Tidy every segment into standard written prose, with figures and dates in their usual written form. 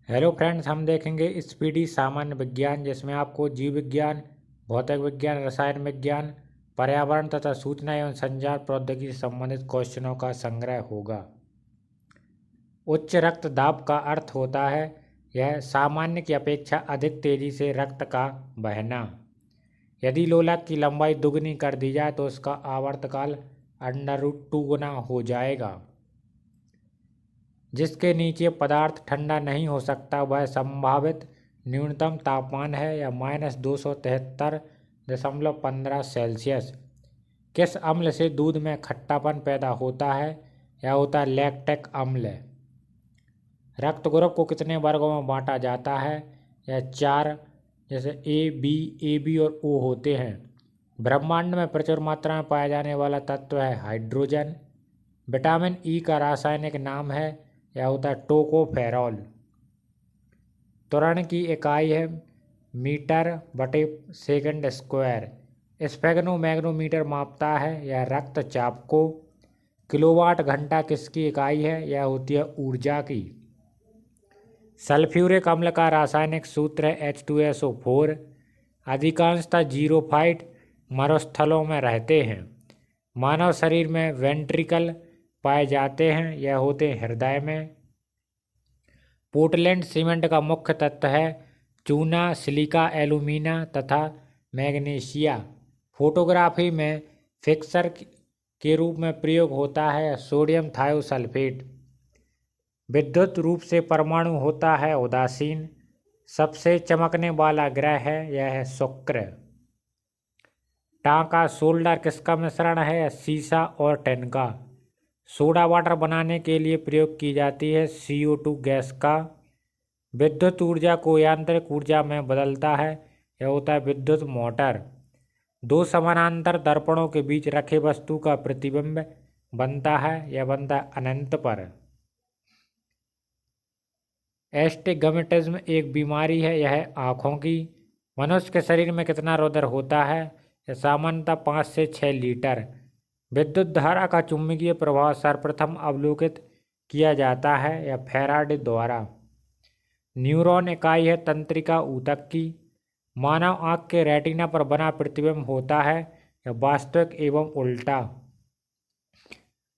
Hello friends, हम देखेंगे speedy सामान्य विज्ञान, जिसमें आपको जीव विज्ञान, भौतिक विज्ञान, रसायन विज्ञान, पर्यावरण तथा सूचना एवं संचार प्रौद्योगिकी से संबंधित क्वेश्चनों का संग्रह होगा। उच्च रक्तदाब का अर्थ होता है यह सामान्य की अपेक्षा अधिक तेजी से रक्त का बहना। यदि लोलक की लंबाई दुगनी कर दी जाए तो उसका आवर्तकाल √2 गुना हो जाएगा। जिसके नीचे पदार्थ ठंडा नहीं हो सकता वह संभावित न्यूनतम तापमान है या -273.15 किस अम्ल से दूध में खट्टापन पैदा होता है? यह होता है लैक्टिक अम्ल। रक्त ग्रुप को कितने वर्गों में बांटा जाता है? यह 4, जैसे ए बी और ओ होते हैं। ब्रह्मांड में प्रचुर मात्रा में पाया जाने वाला तत्व है हाइड्रोजन। विटामिन ई का रासायनिक नाम है, यह होता है टोकोफेरॉल। त्वरण की इकाई है मीटर/सेकंड²। स्फेग्नोमैग्नोमीटर मापता है यह रक्तचाप को। किलोवाट घंटा किसकी इकाई है? यह होती है ऊर्जा की। सल्फ्यूरिक अम्ल का रासायनिक सूत्र है H2SO4। अधिकांशतः जीरोफाइट मरुस्थलों में रहते हैं। मानव शरीर में वेंट्रिकल पाए जाते हैं, यह होते हैं हृदय में। पोर्टलैंड सीमेंट का मुख्य तत्व है चूना, सिलिका, एल्यूमिना तथा मैग्नीशिया। फोटोग्राफी में फिक्सर के रूप में प्रयोग होता है सोडियम थायोसल्फेट। विद्युत रूप से परमाणु होता है उदासीन। सबसे चमकने वाला ग्रह है यह है शुक्र। टांका सोल्डर किसका मिश्रण है? सीसा और टिन का। सोडा वाटर बनाने के लिए प्रयोग की जाती है CO2 गैस का। विद्युत ऊर्जा को यांत्रिक ऊर्जा में बदलता है, यह होता है विद्युत मोटर। दो समानांतर दर्पणों के बीच रखे वस्तु का प्रतिबिंब बनता है, यह बनता है अनंत पर। एस्टिग्मेटिज्म एक बीमारी है, यह है आँखों की। मनुष्य के शरीर में कितना रुधिर होता है? यह सामान्यतः 5 से 6 लीटर। विद्युत धारा का चुंबकीय प्रभाव सर्वप्रथम अवलोकित किया जाता है यह फैराडे द्वारा। न्यूरॉन इकाई है तंत्रिका ऊतक की। मानव आँख के रेटिना पर बना प्रतिबिंब होता है यह वास्तविक एवं उल्टा।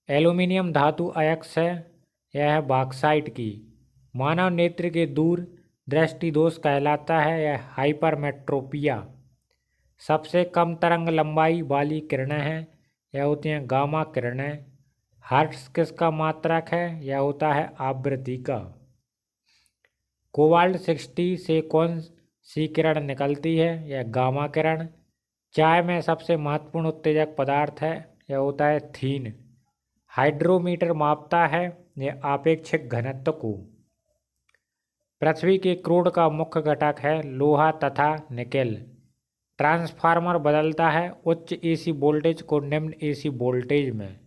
एल्यूमिनियम धातु अयस्क है, यह है बॉक्साइट की। मानव नेत्र के दूर दृष्टि दोष कहलाता है यह हाइपरमेट्रोपिया। सबसे कम तरंग लंबाई वाली किरणें हैं, यह होती हैं गामा किरणें। हर्ट्ज किसका मात्रक है? यह होता है आवृत्ति का। कोबाल्ट 60 से कौन सी किरण निकलती है? यह गामा किरण। चाय में सबसे महत्वपूर्ण उत्तेजक पदार्थ है, यह होता है थीन। हाइड्रोमीटर मापता है यह आपेक्षिक घनत्व को। पृथ्वी के क्रूड का मुख्य घटक है लोहा तथा निकेल। ट्रांसफार्मर बदलता है उच्च AC वोल्टेज को निम्न AC वोल्टेज में।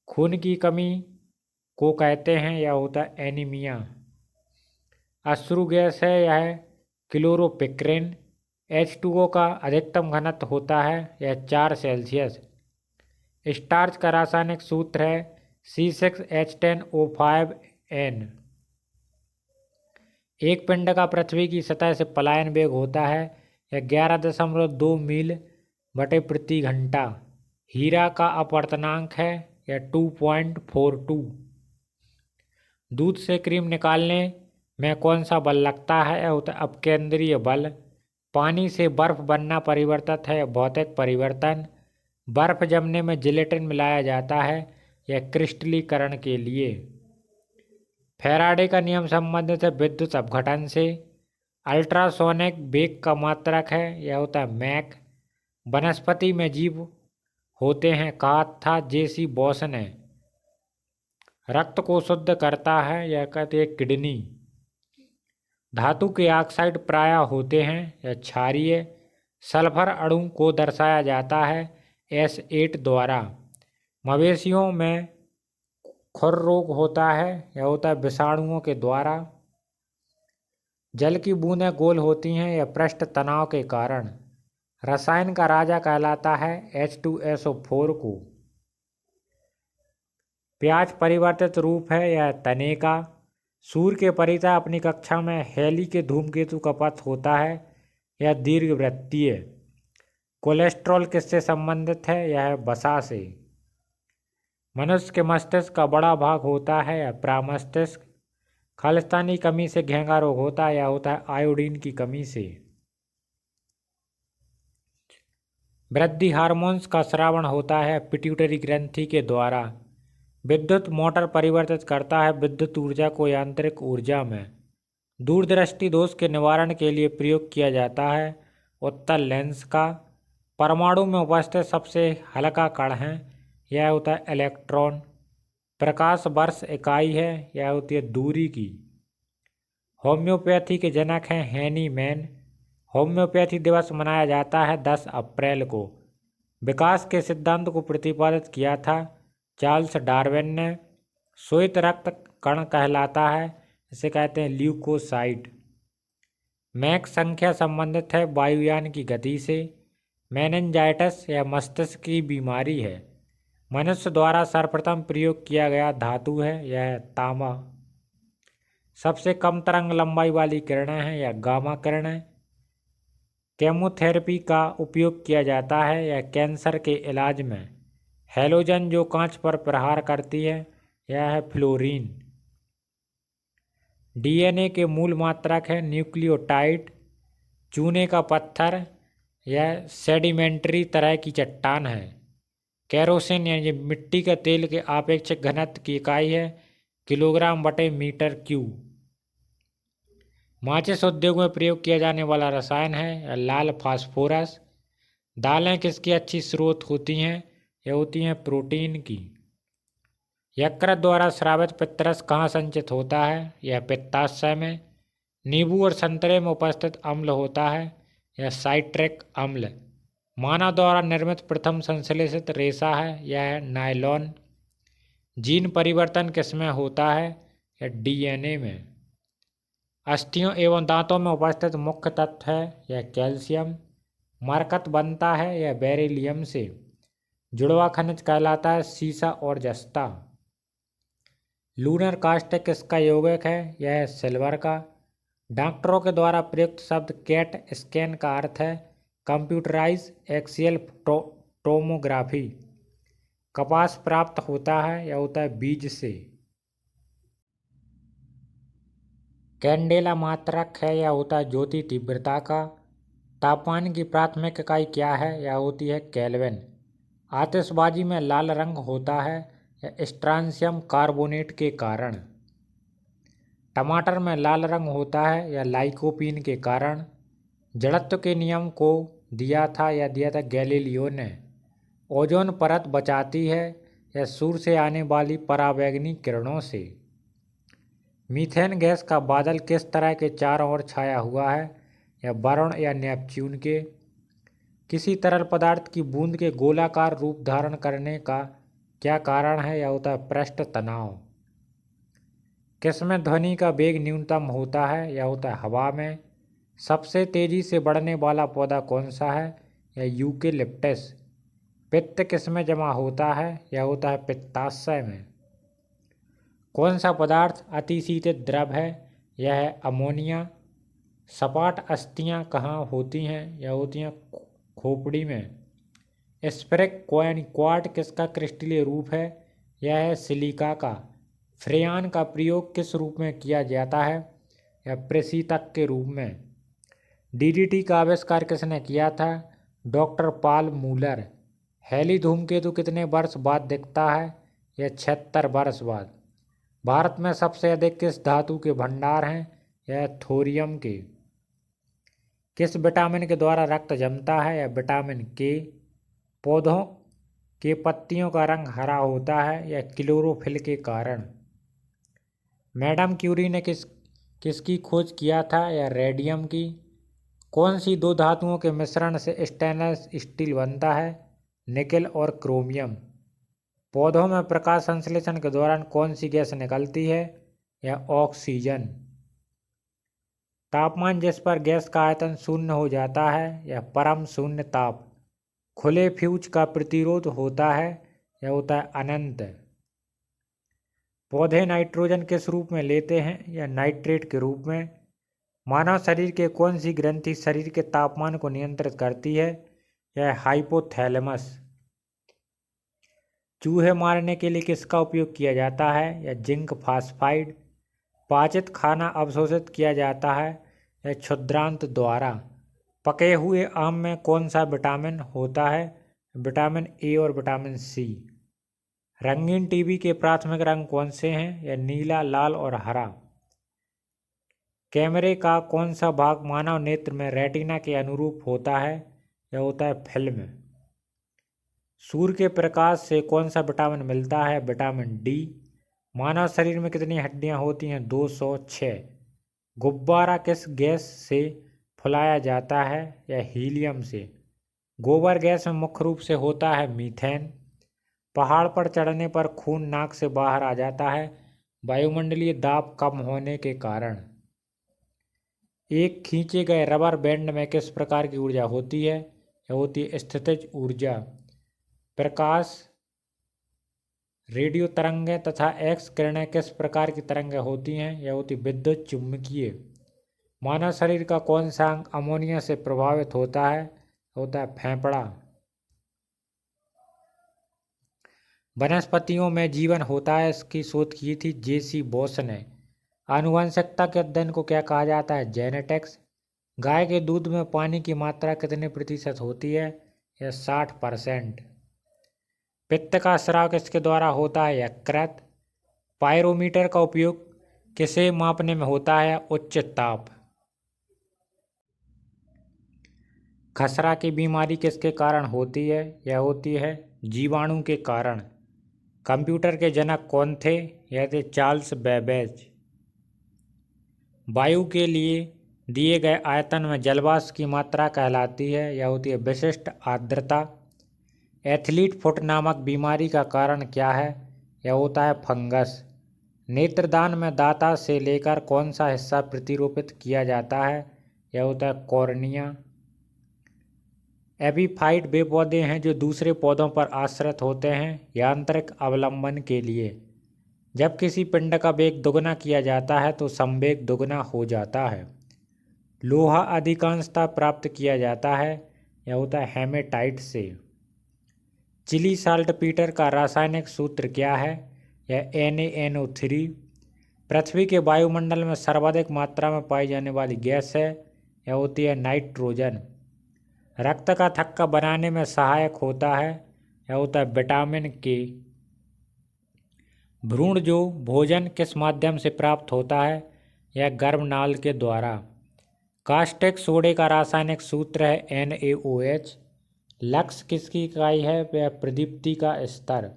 खून की कमी को कहते हैं, यह होता है एनीमिया। अश्रु गैस है यह क्लोरोपिक्रिन। H2O का अधिकतम घनत्व होता है यह 4 सेल्सियस। स्टार्च का रासायनिक सूत्र है C6H10O5N। एक पिंड का पृथ्वी की सतह से पलायन वेग होता है यह 11.2 मील/प्रति घंटा। हीरा का अपवर्तनांक है यह 2.42। दूध से क्रीम निकालने में कौन सा बल लगता है? यह होता है अपकेंद्रीय बल। पानी से बर्फ बनना परिवर्तित है भौतिक परिवर्तन। बर्फ जमने में जिलेटिन मिलाया जाता है यह क्रिस्टलीकरण के लिए। फैराडे का नियम संबंधित है विद्युत अपघटन से। अल्ट्रासोनिक वेग का मात्रक है, यह होता है मैक। वनस्पति में जीव होते हैं, कहा था JC बॉस ने। रक्त को शुद्ध करता है, यह कहते हैं किडनी। धातु के ऑक्साइड प्रायः होते हैं यह क्षारीय। सल्फर अणु को दर्शाया जाता है S8 द्वारा। मवेशियों में खुर रोग होता है, यह होता है विषाणुओं के द्वारा। जल की बूंदें गोल होती हैं यह पृष्ठ तनाव के कारण। रसायन का राजा कहलाता है H2SO4 को। प्याज परिवर्तित रूप है यह तने का। सूर्य के परितः अपनी कक्षा में हेली के धूमकेतु का पथ होता है, यह दीर्घवृत्तीय। कोलेस्ट्रॉल किससे संबंधित है? यह है वसा से। मनुष्य के मस्तिष्क का बड़ा भाग होता है या प्रामस्तिष्क। खालिस्तानी कमी से घेंगा रोग होता है या होता है आयोडीन की कमी से। वृद्धि हार्मोन्स का स्रावण होता है पिट्यूटरी ग्रंथि के द्वारा। विद्युत मोटर परिवर्तित करता है विद्युत ऊर्जा को यांत्रिक ऊर्जा में। दूरदृष्टि दोष के निवारण के लिए प्रयोग किया जाता है उत्तल लेंस का। परमाणु में उपस्थित सबसे हल्का कण है, यह होता है इलेक्ट्रॉन। प्रकाश वर्ष इकाई है, यह होती है दूरी की। होम्योपैथी के जनक हैं हेनी मैन। होम्योपैथी दिवस मनाया जाता है 10 अप्रैल को। विकास के सिद्धांत को प्रतिपादित किया था चार्ल्स डार्विन ने। श्वेत रक्त कण कहलाता है, इसे कहते हैं ल्यूकोसाइट। मैक संख्या संबंधित है वायुयान की गति से। मेनिंजाइटिस यह मस्तिष्क की बीमारी है। मनुष्य द्वारा सर्वप्रथम प्रयोग किया गया धातु है, यह है तांबा। सबसे कम तरंग लंबाई वाली किरणें हैं या गामा किरणें। केमोथेरेपी का उपयोग किया जाता है या कैंसर के इलाज में। हैलोजन जो कांच पर प्रहार करती है, यह है फ्लोरीन। डीएनए के मूल मात्रक है न्यूक्लियोटाइड। चूने का पत्थर यह सेडिमेंट्री तरह की चट्टान है। केरोसिन यानी मिट्टी के तेल के आपेक्षिक घनत्व की इकाई है किलोग्राम बटे मीटर क्यूब। माचिस उद्योग में प्रयोग किया जाने वाला रसायन है लाल फास्फोरस। दालें किसकी अच्छी स्रोत होती हैं? यह होती हैं प्रोटीन की। यकृत द्वारा स्रावित पित्तरस कहाँ संचित होता है? यह पित्ताशय में। नींबू और संतरे में उपस्थित अम्ल होता है यह साइट्रिक अम्ल। मानव द्वारा निर्मित प्रथम संश्लेषित रेशा है, यह है नायलॉन। जीन परिवर्तन किसमें होता है? यह डीएनए में। अस्थियों एवं दांतों में उपस्थित मुख्य तत्व है यह कैल्शियम। मरकत बनता है यह बेरिलियम से। जुड़वा खनिज कहलाता है सीसा और जस्ता। लूनर कास्टिक किसका यौगिक है? यह है सिल्वर का। डॉक्टरों के द्वारा प्रयुक्त शब्द कैट स्कैन का अर्थ है कंप्यूटराइज एक्सियल टोमोग्राफी। कपास प्राप्त होता है यह होता है बीज से। कैंडेला मात्रक है यह होता है ज्योति तीव्रता का। तापमान की प्राथमिक इकाई क्या है? यह होती है केल्विन। आतिशबाजी में लाल रंग होता है यह स्ट्रांसियम कार्बोनेट के कारण। टमाटर में लाल रंग होता है यह लाइकोपीन के कारण। जड़त्व के नियम को दिया था गैलीलियो ने। ओजोन परत बचाती है यह सूर्य से आने वाली पराबैंगनी किरणों से। मीथेन गैस का बादल किस तरह के चारों ओर छाया हुआ है? यह वरुण या नेपच्यून के। किसी तरल पदार्थ की बूंद के गोलाकार रूप धारण करने का क्या कारण है? यह होता है पृष्ठ तनाव। किसमें ध्वनि का वेग न्यूनतम होता है? यह होता है हवा में। सबसे तेजी से बढ़ने वाला पौधा कौन सा है? यह यूकेलिप्टस। पित्त किसमें जमा होता है? यह होता है पित्ताशय में। कौन सा पदार्थ अतिशीतित द्रव है? यह है अमोनिया। सपाट अस्थियां कहाँ होती हैं? यह होती हैं खोपड़ी में। स्फेरिक क्वार्ट किसका क्रिस्टलीय रूप है? यह है सिलिका का। फ्रेयान का प्रयोग किस रूप में किया जाता है? यह प्रशीतक के रूप में। डीडीटी का आविष्कार किसने किया था? Doctor Paul Müller. हेली धूमकेतु कितने वर्ष बाद दिखता है? यह 76 वर्ष बाद। भारत में सबसे अधिक किस धातु के भंडार हैं? यह थोरियम के। किस विटामिन के द्वारा रक्त जमता है? यह विटामिन के। पौधों के पत्तियों का रंग हरा होता है यह क्लोरोफिल के कारण। मैडम क्यूरी ने किसकी खोज किया था? यह रेडियम की। कौन सी दो धातुओं के मिश्रण से स्टेनलेस स्टील बनता है? निकेल और क्रोमियम। पौधों में प्रकाश संश्लेषण के दौरान कौन सी गैस निकलती है? यह ऑक्सीजन। तापमान जिस पर गैस का आयतन शून्य हो जाता है यह परम शून्य ताप। खुले फ्यूज का प्रतिरोध होता है यह होता है अनंत। पौधे नाइट्रोजन किस रूप में लेते हैं या नाइट्रेट के रूप में? मानव शरीर के कौन सी ग्रंथि शरीर के तापमान को नियंत्रित करती है? यह हाइपोथैलेमस। चूहे मारने के लिए किसका उपयोग किया जाता है? या जिंक फास्फाइड। पाचित खाना अवशोषित किया जाता है या क्षुद्रांत द्वारा। पके हुए आम में कौन सा विटामिन होता है? विटामिन ए और विटामिन सी। रंगीन टीवी के प्राथमिक रंग कौन से हैं? या नीला, लाल और हरा। कैमरे का कौन सा भाग मानव नेत्र में रेटिना के अनुरूप होता है? यह होता है फिल्म। सूर्य के प्रकाश से कौन सा विटामिन मिलता है? Vitamin D. मानव शरीर में कितनी हड्डियां होती हैं? 206। गुब्बारा किस गैस से फुलाया जाता है? या हीलियम से। गोबर गैस में मुख्य रूप से होता है मीथेन। पहाड़ पर चढ़ने पर खून नाक से बाहर आ जाता है वायुमंडलीय दाब कम होने के कारण। एक खींचे गए रबर बैंड में किस प्रकार की ऊर्जा होती है? यह होती है स्थितिज ऊर्जा। प्रकाश, रेडियो तरंगें तथा एक्स किरणें किस प्रकार की तरंगें होती हैं? यह होती विद्युत चुम्बकीय। मानव शरीर का कौन सा अंग अमोनिया से प्रभावित होता है? होता है फेफड़ा। वनस्पतियों में जीवन होता है, इसकी शोध की थी जेसी बॉस ने। आनुवंशिकता के अध्ययन को क्या कहा जाता है? जेनेटिक्स। गाय के दूध में पानी की मात्रा कितने प्रतिशत होती है? यह 60%। पित्त का स्राव किसके द्वारा होता है? यकृत। पायरोमीटर का उपयोग किसे मापने में होता है? उच्च ताप। खसरा की बीमारी किसके कारण होती है? यह होती है जीवाणु के कारण। कंप्यूटर के जनक कौन थे? यह थे चार्ल्स बेबेज। वायु के लिए दिए गए आयतन में जलवाष्प की मात्रा कहलाती है, यह होती है विशिष्ट आर्द्रता। एथलीट फुट नामक बीमारी का कारण क्या है? यह होता है फंगस। नेत्रदान में दाता से लेकर कौन सा हिस्सा प्रतिरूपित किया जाता है? यह होता है कॉर्निया। एपीफाइट वे पौधे हैं जो दूसरे पौधों पर आश्रित होते हैं यांत्रिक अवलंबन के लिए। जब किसी पिंड का वेग दोगुना किया जाता है तो संवेग दोगुना हो जाता है। लोहा अधिकांशतः प्राप्त किया जाता है, यह होता है हेमेटाइट से। चिली साल्टपीटर का रासायनिक सूत्र क्या है? यह NaNO3। पृथ्वी के वायुमंडल में सर्वाधिक मात्रा में पाई जाने वाली गैस है, यह होती है नाइट्रोजन। रक्त का थक्का बनाने में सहायक होता है, यह होता है विटामिन के। भ्रूण जो भोजन किस माध्यम से प्राप्त होता है? यह गर्भनाल के द्वारा। कास्टिक सोडे का रासायनिक सूत्र है NaOH। लक्स किसकी इकाई है? वह प्रदीप्ति का स्तर।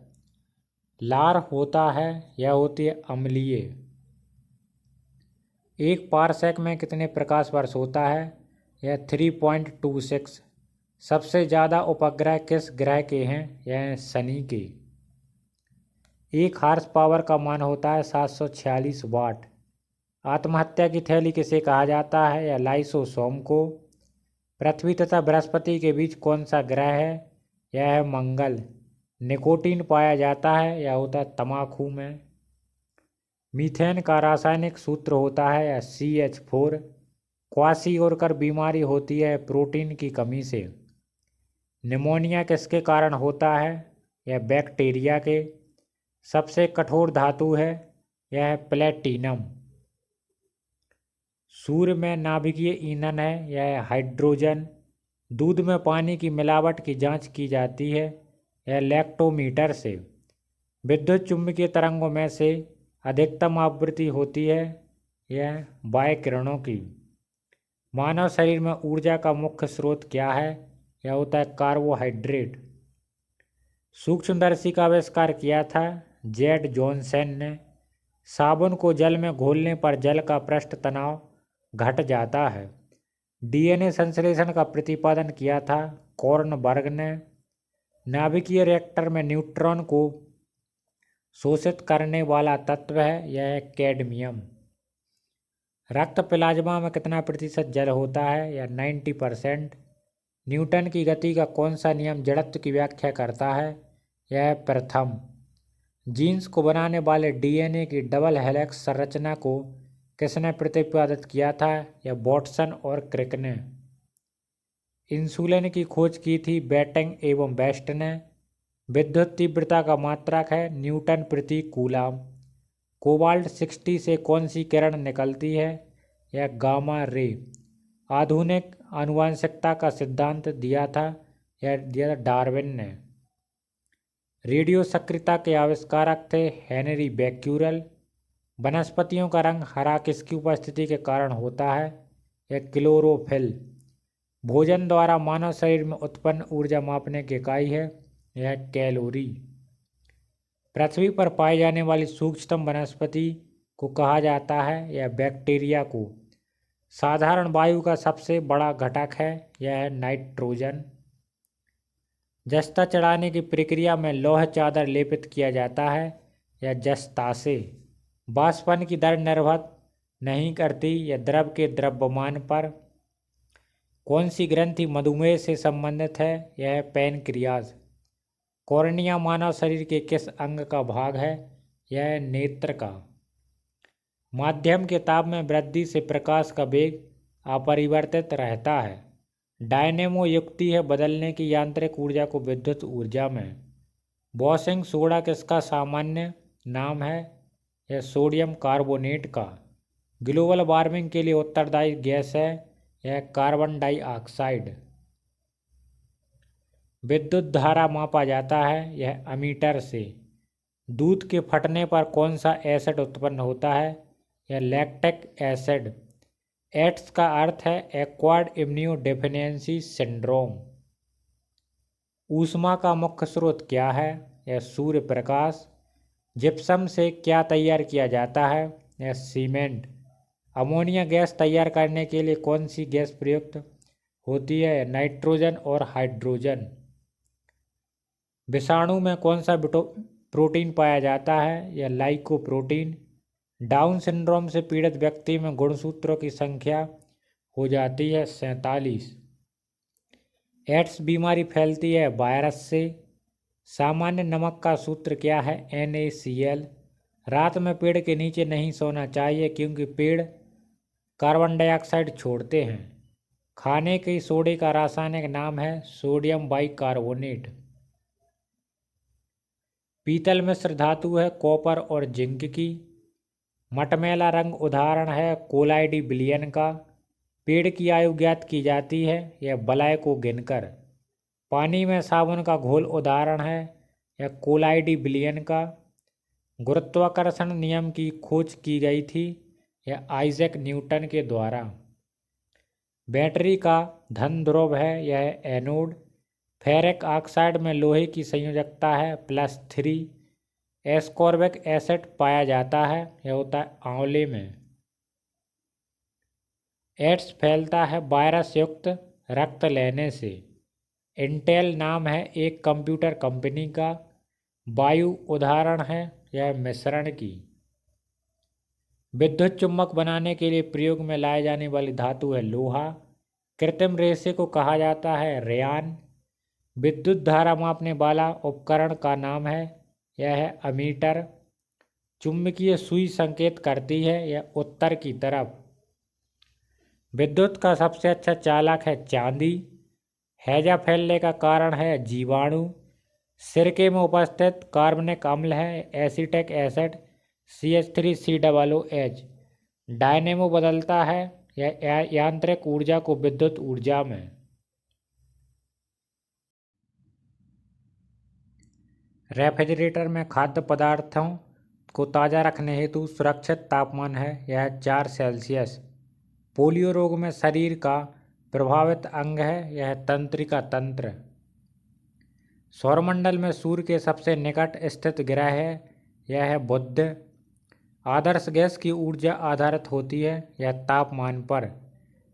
लार होता है, यह होती है अम्लीय। एक पारसेक में कितने प्रकाश वर्ष होता है? यह 3.26। सबसे ज़्यादा उपग्रह किस ग्रह के हैं? यह शनि के। एक हार्स पावर का मान होता है 746 वाट। आत्महत्या की थैली किसे कहा जाता है? या लाइसोसोम को। पृथ्वी तथा बृहस्पति के बीच कौन सा ग्रह है? यह है मंगल। निकोटीन पाया जाता है, यह होता है तम्बाकू में। मीथेन का रासायनिक सूत्र होता है या CH4। क्वाशियोरकर बीमारी होती है प्रोटीन की कमी से। निमोनिया किसके कारण होता है? यह बैक्टीरिया के। सबसे कठोर धातु है, यह है प्लेटिनम। सूर्य में नाभिकीय ईंधन है, यह है हाइड्रोजन। दूध में पानी की मिलावट की जांच की जाती है, यह लैक्टोमीटर से। विद्युत चुम्बकीय तरंगों में से अधिकतम आवृत्ति होती है, यह बाह्य किरणों की। मानव शरीर में ऊर्जा का मुख्य स्रोत क्या है? यह होता है कार्बोहाइड्रेट। सूक्ष्मदर्शी का आविष्कार किया था जेड जॉनसन ने। साबुन को जल में घोलने पर जल का पृष्ठ तनाव घट जाता है। DNA संश्लेषण का प्रतिपादन किया था कॉर्नबर्ग ने। नाभिकीय रिएक्टर में न्यूट्रॉन को शोषित करने वाला तत्व है, यह है कैडमियम। रक्त प्लाज्मा में कितना प्रतिशत जल होता है? या 90%। न्यूटन की गति का कौन सा नियम जड़त्व की व्याख्या करता है? यह है प्रथम। जीन्स को बनाने वाले डीएनए की डबल हेलिक्स संरचना को किसने प्रतिपादित किया था? यह वाटसन और क्रिक ने। इंसुलिन की खोज की थी बेटिंग एवं बेस्ट ने। विद्युत तीव्रता का मात्रक है न्यूटन प्रति कूलम। कोबाल्ट 60 से कौन सी किरण निकलती है? यह गामा रे। आधुनिक आनुवंशिकता का सिद्धांत दिया था डार्विन ने। रेडियो सक्रियता के आविष्कारक थे हेनरी बैक्यूरेल। वनस्पतियों का रंग हरा किसकी उपस्थिति के कारण होता है? यह क्लोरोफिल। भोजन द्वारा मानव शरीर में उत्पन्न ऊर्जा मापने की इकाई है यह कैलोरी। पृथ्वी पर पाई जाने वाली सूक्ष्मतम वनस्पति को कहा जाता है यह बैक्टीरिया को। साधारण वायु का सबसे बड़ा घटक है यह है नाइट्रोजन। जस्ता चढ़ाने की प्रक्रिया में लौह चादर लेपित किया जाता है यह जस्ता से। वाष्पन की दर निर्भर नहीं करती यह द्रव के द्रव्यमान पर। कौन सी ग्रंथि मधुमेह से संबंधित है? यह है पैनक्रियाज। कॉर्निया मानव शरीर के किस अंग का भाग है? यह है नेत्र का। माध्यम के ताप में वृद्धि से प्रकाश का वेग अपरिवर्तित रहता है। डायनेमो युक्ति है बदलने की यांत्रिक ऊर्जा को विद्युत ऊर्जा में। वॉशिंग सोडा किसका सामान्य नाम है? यह सोडियम कार्बोनेट का। ग्लोबल वार्मिंग के लिए उत्तरदायी गैस है यह कार्बन डाइऑक्साइड। विद्युत धारा मापा जाता है यह अमीटर से। दूध के फटने पर कौन सा एसिड उत्पन्न होता है? यह लैक्टिक एसिड। एड्स का अर्थ है एक्वायर्ड इम्यूनोडेफिशिएंसी सिंड्रोम। ऊष्मा का मुख्य स्रोत क्या है? यह सूर्य प्रकाश। जिप्सम से क्या तैयार किया जाता है? यह सीमेंट। अमोनिया गैस तैयार करने के लिए कौन सी गैस प्रयुक्त होती है? नाइट्रोजन और हाइड्रोजन। विषाणु में कौन सा प्रोटीन पाया जाता है? यह लाइकोप्रोटीन। डाउन सिंड्रोम से पीड़ित व्यक्ति में गुणसूत्रों की संख्या हो जाती है 47। एड्स बीमारी फैलती है वायरस से। सामान्य नमक का सूत्र क्या है? NaCl। रात में पेड़ के नीचे नहीं सोना चाहिए क्योंकि पेड़ कार्बन डाइऑक्साइड छोड़ते हैं। खाने के सोडे का रासायनिक नाम है सोडियम बाइकार्बोनेट। पीतल मिश्र धातु है कॉपर और जिंक की। मटमैला रंग उदाहरण है कोलाइडी बिलियन का। पेड़ की आयु ज्ञात की जाती है यह बलय को गिनकर। पानी में साबुन का घोल उदाहरण है यह कोलाइडी बिलियन का। गुरुत्वाकर्षण नियम की खोज की गई थी यह आइजैक न्यूटन के द्वारा। बैटरी का धन ध्रुव है यह एनोड। फेरिक ऑक्साइड में लोहे की संयोजकता है +3। एस्कॉर्बिक एसिड पाया जाता है यह होता है आंवले में। एड्स फैलता है वायरस युक्त रक्त लेने से। इंटेल नाम है एक कंप्यूटर कंपनी का। वायु उदाहरण है यह मिश्रण की। विद्युत चुम्बक बनाने के लिए प्रयोग में लाए जाने वाली धातु है लोहा। कृत्रिम रेशे को कहा जाता है रेयान। विद्युत धारा मापने वाला उपकरण का नाम है यह है अमीटर। चुंबकीय सुई संकेत करती है यह उत्तर की तरफ। विद्युत का सबसे अच्छा चालक है चांदी। हैजा फैलने का कारण है जीवाणु। सिरके में उपस्थित कार्बनिक अम्ल है एसिटिक एसिड CH3COOH। डायनेमो बदलता है यह यांत्रिक ऊर्जा को विद्युत ऊर्जा में। रेफ्रिजरेटर में खाद्य पदार्थों को ताज़ा रखने हेतु सुरक्षित तापमान है यह 4 सेल्सियस। पोलियो रोग में शरीर का प्रभावित अंग है यह तंत्रिका तंत्र। सौरमंडल में सूर्य के सबसे निकट स्थित ग्रह है यह है बुध। आदर्श गैस की ऊर्जा आधारित होती है यह तापमान पर।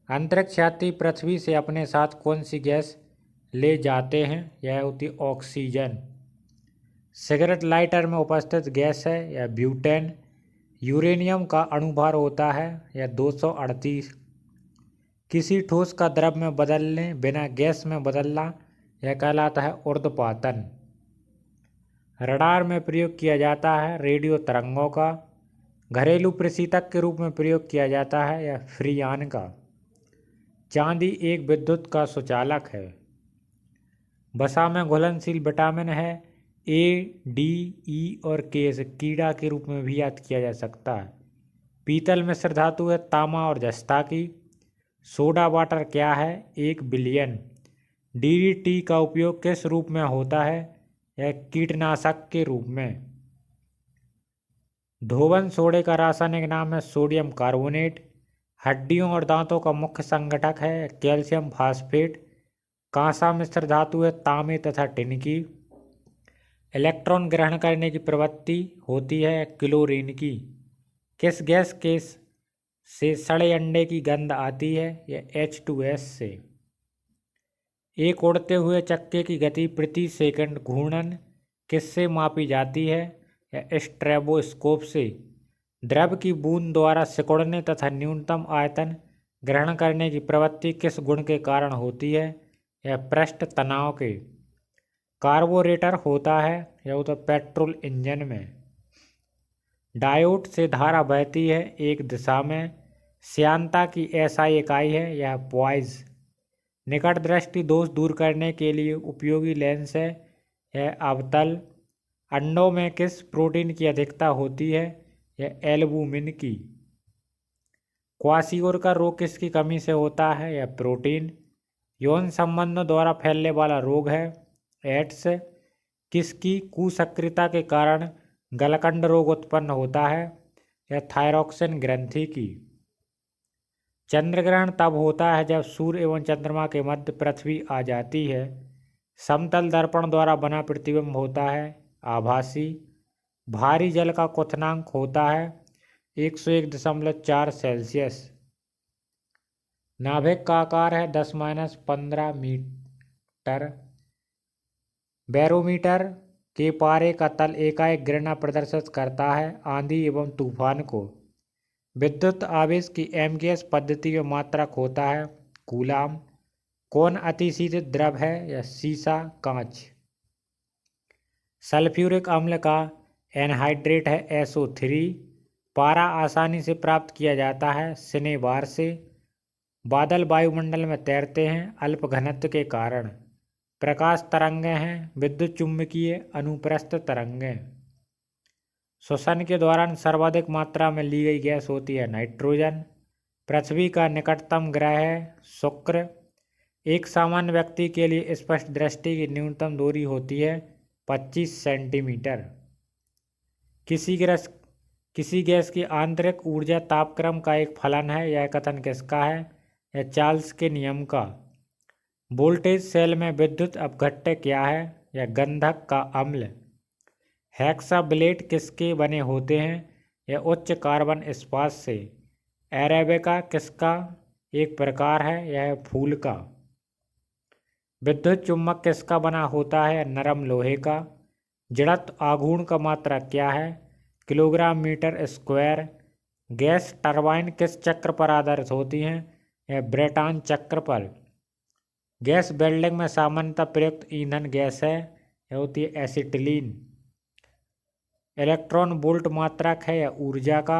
अंतरिक्ष यात्री पृथ्वी से अपने साथ कौन सी गैस ले जाते हैं? यह होती ऑक्सीजन। सिगरेट लाइटर में उपस्थित गैस है यह ब्यूटेन। यूरेनियम का अणुभार होता है यह 238। किसी ठोस का द्रव में बदलने बिना गैस में बदलना यह कहलाता है ऊर्ध्वपातन। रडार में प्रयोग किया जाता है रेडियो तरंगों का। घरेलू प्रशीतक के रूप में प्रयोग किया जाता है या फ्रीयान का। चांदी एक विद्युत का सुचालक है। वसा में घुलनशील विटामिन है ए, डी, ई और के। से कीड़ा के रूप में भी याद किया जा सकता है। पीतल मिश्र धातु है तामा और जस्ता की। सोडा वाटर क्या है? 1 बिलियन। डीडीटी का उपयोग किस रूप में होता है? यह कीटनाशक के रूप में। धोवन सोडे का रासायनिक नाम है सोडियम कार्बोनेट। हड्डियों और दांतों का मुख्य संगठक है कैल्शियम फास्फेट। कांसा मिश्र धातु है तांबे तथा टिन की। इलेक्ट्रॉन ग्रहण करने की प्रवृत्ति होती है क्लोरीन की। किस गैस के से सड़े अंडे की गंध आती है? यह H2S से। एक उड़ते हुए चक्के की गति प्रति सेकंड घूर्णन किससे मापी जाती है? यह स्ट्रेबोस्कोप से। द्रव की बूंद द्वारा सिकुड़ने तथा न्यूनतम आयतन ग्रहण करने की प्रवृत्ति किस गुण के कारण होती है? यह पृष्ठ तनाव के। कार्बोरेटर होता है यह होता पेट्रोल इंजन में। डायोड से धारा बहती है एक दिशा में। श्यानता की एसआई इकाई है यह पॉइज। निकट दृष्टि दोष दूर करने के लिए उपयोगी लेंस है यह अवतल। अंडों में किस प्रोटीन की अधिकता होती है? यह एल्बुमिन की। क्वासियोर का रोग किसकी कमी से होता है? यह प्रोटीन। यौन संबंधों द्वारा फैलने वाला रोग है एड्स। किसकी कुसक्रियता के कारण गलकंड रोग उत्पन्न होता है? यह थायरॉक्सिन ग्रंथि की। चंद्र ग्रहण तब होता है जब सूर्य एवं चंद्रमा के मध्य पृथ्वी आ जाती है। समतल दर्पण द्वारा बना प्रतिबिंब होता है आभासी। भारी जल का क्वथनांक होता है 101.4 सेल्सियस। नाभिक का आकार है 10-15 मीटर। बैरोमीटर के पारे का तल एकाएक गिरना प्रदर्शित करता है आंधी एवं तूफान को। विद्युत आवेश की एमकेएस पद्धति में मात्रक होता है कूलाम। कौन अतिशीतित द्रव है? या सीसा कांच। सल्फ्यूरिक अम्ल का एनहाइड्रेट है SO3। पारा आसानी से प्राप्त किया जाता है सिनेबार से। बादल वायुमंडल में तैरते हैं अल्प घनत्व के कारण। प्रकाश तरंगें हैं विद्युत चुम्बकीय अनुप्रस्थ तरंगें। श्वसन के दौरान सर्वाधिक मात्रा में ली गई गैस होती है नाइट्रोजन। पृथ्वी का निकटतम ग्रह है शुक्र। एक सामान्य व्यक्ति के लिए स्पष्ट दृष्टि की न्यूनतम दूरी होती है 25 सेंटीमीटर। किसी गैस की आंतरिक ऊर्जा तापक्रम का एक फलन है यह कथन किसका है? यह चार्ल्स के नियम का। वोल्टेज सेल में विद्युत अपघट्य क्या है? यह गंधक का अम्ल। हेक्साब्लेट किसके बने होते हैं? यह उच्च कार्बन इस्पात से। अरेबिका किसका एक प्रकार है? यह फूल का। विद्युत चुम्बक किसका बना होता है? नरम लोहे का। जड़त्व आघूर्ण का मात्रा क्या है? Kilogram metre square. Gas turbine किस चक्र पर आधारित होती हैं? यह ब्रेटॉन चक्र पर। गैस वेल्डिंग में सामान्यतः प्रयुक्त ईंधन गैस है यह होती है एसिटिलीन। इलेक्ट्रॉन वोल्ट मात्रक है या ऊर्जा का।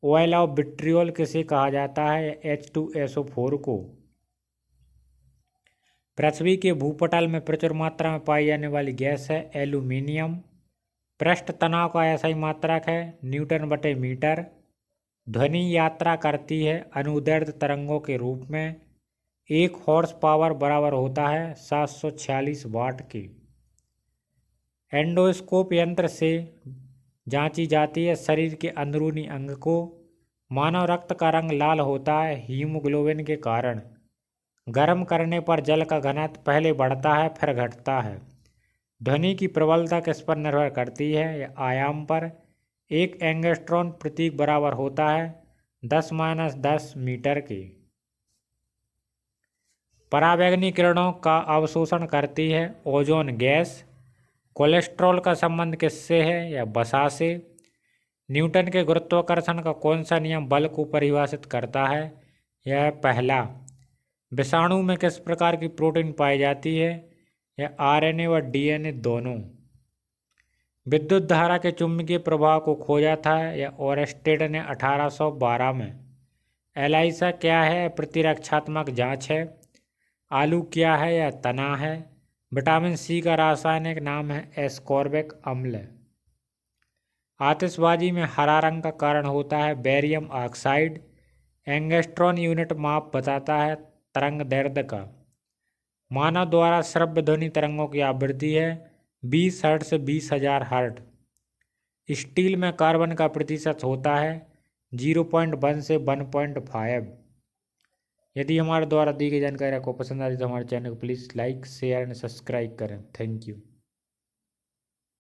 ऑयल ऑफ विट्रियोल किसे कहा जाता है? H2SO4 को। पृथ्वी के भूपटल में प्रचुर मात्रा में पाई जाने वाली गैस है एल्यूमीनियम। पृष्ठ तनाव का ऐसा ही मात्रक है N/मीटर। ध्वनि यात्रा करती है अनुदैर्ध्य तरंगों के रूप में। 1 हॉर्स पावर बराबर होता है 746 वाट की। एंडोस्कोप यंत्र से जांची जाती है शरीर के अंदरूनी अंग को। मानव रक्त का रंग लाल होता है हीमोग्लोबिन के कारण। गर्म करने पर जल का घनत्व पहले बढ़ता है फिर घटता है। ध्वनि की प्रबलता किस पर निर्भर करती है? या आयाम पर। 1 एंगस्ट्रॉन प्रतीक बराबर होता है 10-10 मीटर की। पराबैंगनी किरणों का अवशोषण करती है ओजोन गैस। कोलेस्ट्रॉल का संबंध किससे है? या वसा से। न्यूटन के गुरुत्वाकर्षण का कौन सा नियम बल को परिभाषित करता है? यह पहला। विषाणु में किस प्रकार की प्रोटीन पाई जाती है? यह RNA व DNA दोनों। विद्युत धारा के चुंबकीय प्रभाव को खोजा था या ओरेस्टेड ने 1812 में। एलाइसा क्या है? प्रतिरक्षात्मक जांच है। आलू क्या है? या तना है। विटामिन सी का रासायनिक नाम है एस्कॉर्बिक अम्ल। आतिशबाजी में हरा रंग का कारण होता है बेरियम ऑक्साइड। एंगस्ट्रॉन यूनिट माप बताता है तरंग दैर्ध्य का। मानव द्वारा श्रव्य ध्वनि तरंगों की आवृत्ति है 20 हर्ट्ज से 20,000 हर्ट्ज। स्टील में कार्बन का प्रतिशत होता है 0.1 से 1.5। यदि हमारे द्वारा दी गई जानकारी आपको पसंद आ रही तो हमारे चैनल को please like share and subscribe करें। Thank you.